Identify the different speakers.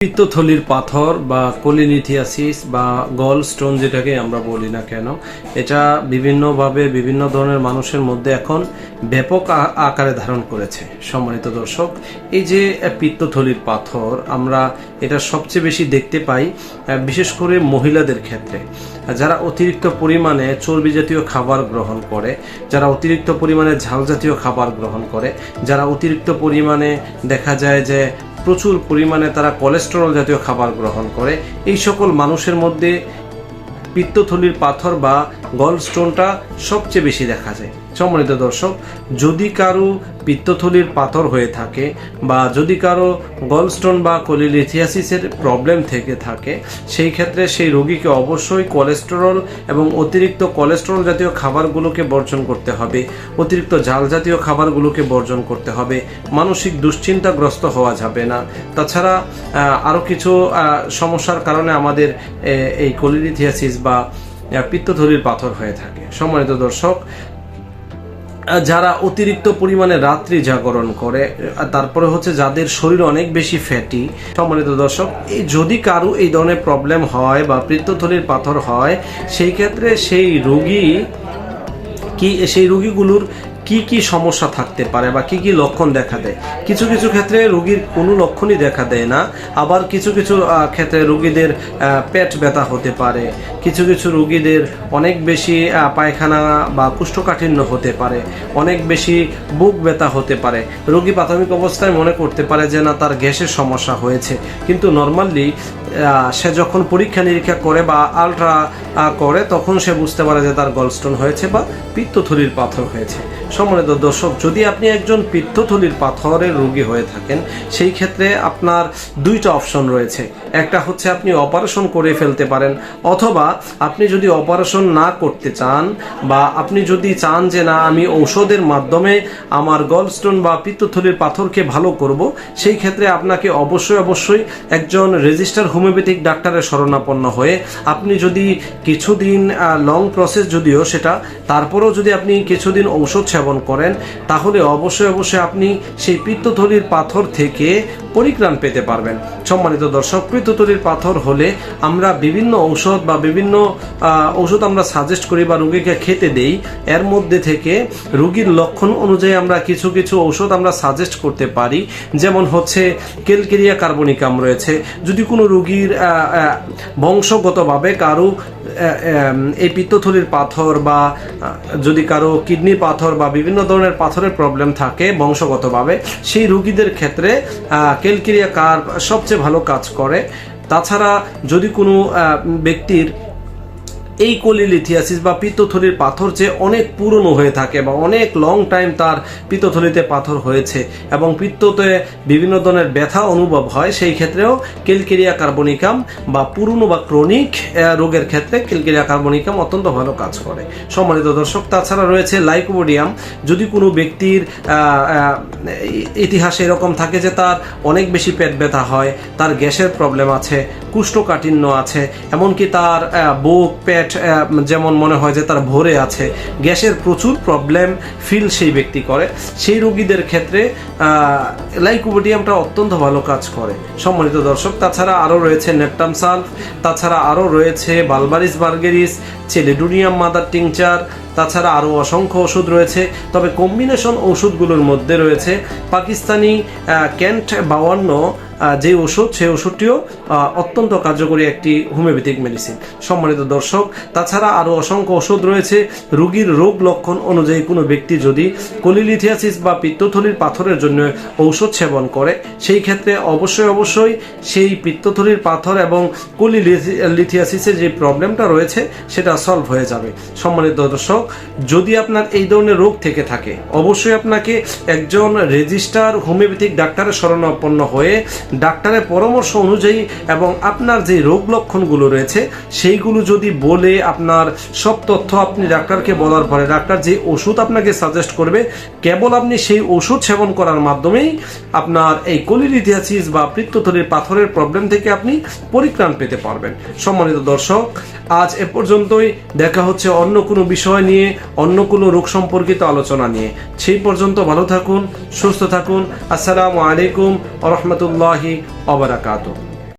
Speaker 1: পিত্তথলির পাথর বা কোলিলিথিয়াসিস বা গল স্টোন যেটাকে আমরা বলি না কেন, এটা বিভিন্নভাবে বিভিন্ন ধরনের মানুষের মধ্যে এখন ব্যাপক আকারে ধারণ করেছে। সম্মানিত দর্শক, এই যে পিত্তথলির পাথর আমরা এটা সবচেয়ে বেশি দেখতে পাই বিশেষ করে মহিলাদের ক্ষেত্রে, যারা অতিরিক্ত পরিমাণে চর্বি জাতীয় খাবার গ্রহণ করে, যারা অতিরিক্ত পরিমাণে ঝাল জাতীয় খাবার গ্রহণ করে, যারা অতিরিক্ত পরিমাণে দেখা যায় যে প্রচুর পরিমাণে তারা কোলেস্টেরল জাতীয় খাবার গ্রহণ করে, এই সকল মানুষের মধ্যে পিত্তথলির পাথর বা গল স্টোনটা সবচেয়ে বেশি দেখা যায়। সম্মানিত দর্শক, যদি কারো পিত্তথলির পাথর হয়ে থাকে বা যদি কারো গলস্টোন বা কোলিলিথিয়াসিসের প্রবলেম থেকে থাকে, সেই ক্ষেত্রে সেই রোগীকে অবশ্যই কোলেস্টেরল এবং অতিরিক্ত কোলেস্টেরল জাতীয় খাবারগুলোকে বর্জন করতে হবে, অতিরিক্ত ঝাল জাতীয় খাবারগুলোকে বর্জন করতে হবে, মানসিক দুশ্চিন্তাগ্রস্ত হওয়া যাবে না। তাছাড়া আরও কিছু সমস্যার কারণে আমাদের এই কোলিলিথিয়াসিস বা পিত্তথলির পাথর হয়ে থাকে। সম্মানিত দর্শক, যারা অতিরিক্ত পরিমাণে রাত্রি জাগরণ করে, তারপরে হচ্ছে যাদের শরীর অনেক বেশি ফ্যাটি। সম্মানিত দর্শক, এই যদি কারো এই ধরনের প্রবলেম হয় বা পিত্তথলির পাথর হয়, সেই ক্ষেত্রে সেই রোগীগুলোর কি কি সমস্যা থাকতে পারে বা কি কি লক্ষণ দেখা দেয়। কিছু কিছু ক্ষেত্রে রোগীর কোনো লক্ষণই দেখা দেয় না, আবার কিছু কিছু ক্ষেত্রে রোগীদের পেট ব্যথা হতে পারে, কিছু কিছু রোগীদের অনেক বেশি পায়খানা বা কোষ্ঠকাঠিন্য হতে পারে, অনেক বেশি বুক ব্যথা হতে পারে। রোগী প্রাথমিক অবস্থায় মনে করতে পারে যে না, তার গ্যাসের সমস্যা হয়েছে, কিন্তু নর্মালি সে যখন পরীক্ষা নিরীক্ষা করে বা আলট্রা করে, তখন সে বুঝতে পারে যে তার গলস্টোন হয়েছে বা পিত্তথলির পাথর হয়েছে। সম্মানিত দর্শক, যদি আপনি একজন পিত্তথলির পাথরের রোগী হয়ে থাকেন, সেই ক্ষেত্রে আপনার দুইটা অপশন রয়েছে। একটা হচ্ছে আপনি অপারেশন করে ফেলতে পারেন, অথবা আপনি যদি অপারেশন না করতে চান বা আপনি যদি চান যে না, আমি ঔষধের মাধ্যমে আমার গলস্টোন বা পিত্তথলির পাথরকে ভালো করব, সেই ক্ষেত্রে আপনাকে অবশ্যই একজন রেজিস্টার হোমিওপ্যাথিক ডাক্তারের শরণাপন্ন হয়ে আপনি যদি কিছুদিন, লং প্রসেস যদিও সেটা, তারপরেও যদি আপনি কিছুদিন ঔষধ সেবন করেন, তাহলে অবশ্যই আপনি সেই পিত্তথলির পাথর থেকে পরিত্রাণ পেতে পারবেন। সম্মানিত দর্শক, পিত্তথলির পাথর হলে আমরা বিভিন্ন ঔষধ বা বিভিন্ন ঔষধ আমরা সাজেস্ট করি বা রোগীকে খেতে দেই। এর মধ্যে থেকে রোগীর লক্ষণ অনুযায়ী আমরা কিছু কিছু ঔষধ আমরা সাজেস্ট করতে পারি। যেমন হচ্ছে ক্যালকেরিয়া কার্বনিকাম রয়েছে। যদি কোনো রোগীর বংশগতভাবে কারো এই পিত্তথলির পাথর বা যদি কারো কিডনির পাথর বা বিভিন্ন ধরনের পাথরের প্রবলেম থাকে বংশগতভাবে, সেই রোগীদের ক্ষেত্রে ক্যালকেরিয়া কার্ব সবচেয়ে ভালো কাজ করে। তাছাড়া যদি কোনো ব্যক্তির এই কোলিলিথিয়াসিস বা পিত্তথলির পাথর যে অনেক পুরনো হয়ে থাকে বা অনেক লং টাইম তার পিত্তথলিতে পাথর হয়েছে এবং পিত্ততে বিভিন্ন ধরনের ব্যথা অনুভব হয়, সেই ক্ষেত্রেও ক্যালকেরিয়া কার্বনিকাম বা পুরনো বা ক্রনিক রোগের ক্ষেত্রে ক্যালকেরিয়া কার্বনিকাম অত্যন্ত ভালো কাজ করে। সম্মানিত দর্শক, তাছাড়া রয়েছে লাইকোপোডিয়াম। যদি কোনো ব্যক্তির ইতিহাসে এরকম থাকে যে তার অনেক বেশি পেট ব্যথা হয়, তার গ্যাসের প্রবলেম আছে, কোষ্ঠকাঠিন্য আছে, এমনকি তার বুক পেট যেমন মনে হয় যে তার ভরে আছে, গ্যাসের প্রচুর প্রবলেম ফিল সেই ব্যক্তি করে, সেই রোগীদের ক্ষেত্রে লাইকোপোডিয়ামটা অত্যন্ত ভালো কাজ করে। সম্মানিত দর্শক, তাছাড়া আরও রয়েছে নেপটাম সালফ, তাছাড়া আরও রয়েছে বালবারিস বার্গেরিস, চেলিডোনিয়াম মাদার টিংচার, তাছাড়া আরও অসংখ্য ওষুধ রয়েছে। তবে কম্বিনেশন ওষুধগুলোর মধ্যে রয়েছে পাকিস্তানি ক্যান্ট 52 যে ওষুধ, সেই ওষুধটিও অত্যন্ত কার্যকরী একটি হোমিওপ্যাথিক মেডিসিন। সম্মানিত দর্শক, তাছাড়া আরও অসংখ্য ওষুধ রয়েছে। রোগীর রোগ লক্ষণ অনুযায়ী কোনো ব্যক্তি যদি কোলিলিথিয়াসিস বা পিত্তথলির পাথরের জন্য ঔষধ সেবন করে, সেই ক্ষেত্রে অবশ্যই সেই পিত্তথলির পাথর এবং কোলিলিথিয়াসিসের যে প্রবলেমটা রয়েছে সেটা সলভ হয়ে যাবে। সম্মানিত দর্শক, যদি আপনার এই ধরনের রোগ থেকে থাকে, অবশ্যই আপনাকে একজন রেজিস্টার হোমিওপ্যাথিক ডাক্তারের শরণাপন্ন হয়ে ডাক্তারের পরামর্শ অনুযায়ী এবং আপনার যে রোগ লক্ষণগুলো রয়েছে সেইগুলো যদি বলে আপনার সব তথ্য আপনি ডাক্তারকে বলার পরে ডাক্তার যে ওষুধ আপনাকে সাজেস্ট করবে, কেবল আপনি সেই ওষুধ সেবন করার মাধ্যমেই আপনার এই কোলিলিথিয়াসিস বা পিত্তথলির পাথরের প্রবলেম থেকে আপনি পরিত্রাণ পেতে পারবেন। সম্মানিত দর্শক, আজ এ পর্যন্তই। দেখা হচ্ছে অন্য কোনো বিষয় নিয়ে, অন্য কোনো রোগ সম্পর্কিত আলোচনা নিয়ে। সেই পর্যন্ত ভালো থাকুন, সুস্থ থাকুন। আসসালামু আলাইকুম ওয়া রাহমাতুল্লাহি ওয়া বারাকাতুহু।